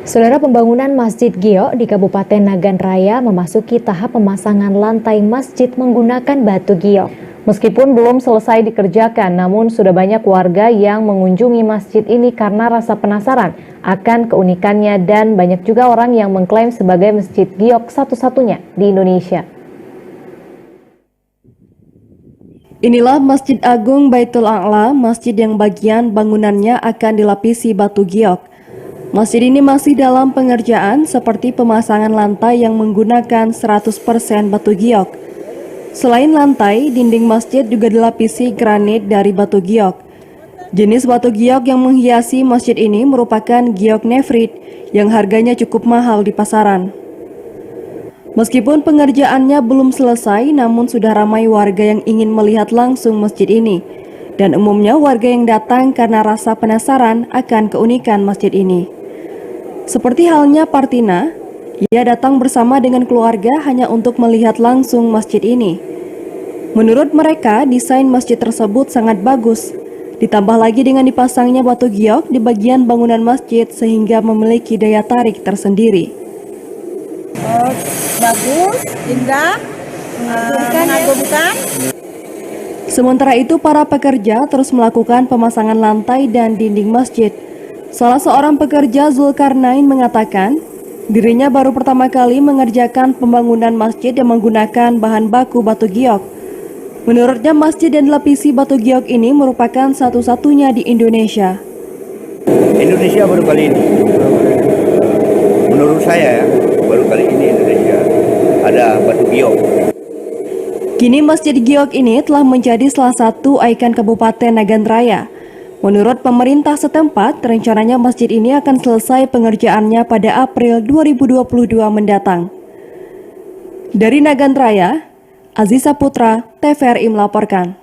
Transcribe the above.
Saudara, pembangunan Masjid Giok di Kabupaten Nagan Raya memasuki tahap pemasangan lantai masjid menggunakan batu giok. Meskipun belum selesai dikerjakan, namun sudah banyak warga yang mengunjungi masjid ini karena rasa penasaran akan keunikannya dan banyak juga orang yang mengklaim sebagai masjid giok satu-satunya di Indonesia. Inilah Masjid Agung Baitul A'la, masjid yang bagian bangunannya akan dilapisi batu giok. Masjid ini masih dalam pengerjaan seperti pemasangan lantai yang menggunakan 100% batu giok. Selain lantai, dinding masjid juga dilapisi granit dari batu giok. Jenis batu giok yang menghiasi masjid ini merupakan giok nefrit yang harganya cukup mahal di pasaran. Meskipun pengerjaannya belum selesai, namun sudah ramai warga yang ingin melihat langsung masjid ini. Dan umumnya warga yang datang karena rasa penasaran akan keunikan masjid ini. Seperti halnya Partina, ia datang bersama dengan keluarga hanya untuk melihat langsung masjid ini. Menurut mereka, desain masjid tersebut sangat bagus. Ditambah lagi dengan dipasangnya batu giok di bagian bangunan masjid sehingga memiliki daya tarik tersendiri. Bagus, indah, mengagumkan. Sementara itu, para pekerja terus melakukan pemasangan lantai dan dinding masjid. Salah seorang pekerja, Zulkarnain, mengatakan dirinya baru pertama kali mengerjakan pembangunan masjid yang menggunakan bahan baku batu giok. Menurutnya, masjid yang dilapisi batu giok ini merupakan satu-satunya di Indonesia. Indonesia baru kali ini. Menurut saya ya, baru kali ini Indonesia ada batu giok. Kini Masjid Giok ini telah menjadi salah satu ikon Kabupaten Nagan Raya. Menurut pemerintah setempat, rencananya masjid ini akan selesai pengerjaannya pada April 2022 mendatang. Dari Nagan Raya, Aziza Putra, TVRI melaporkan.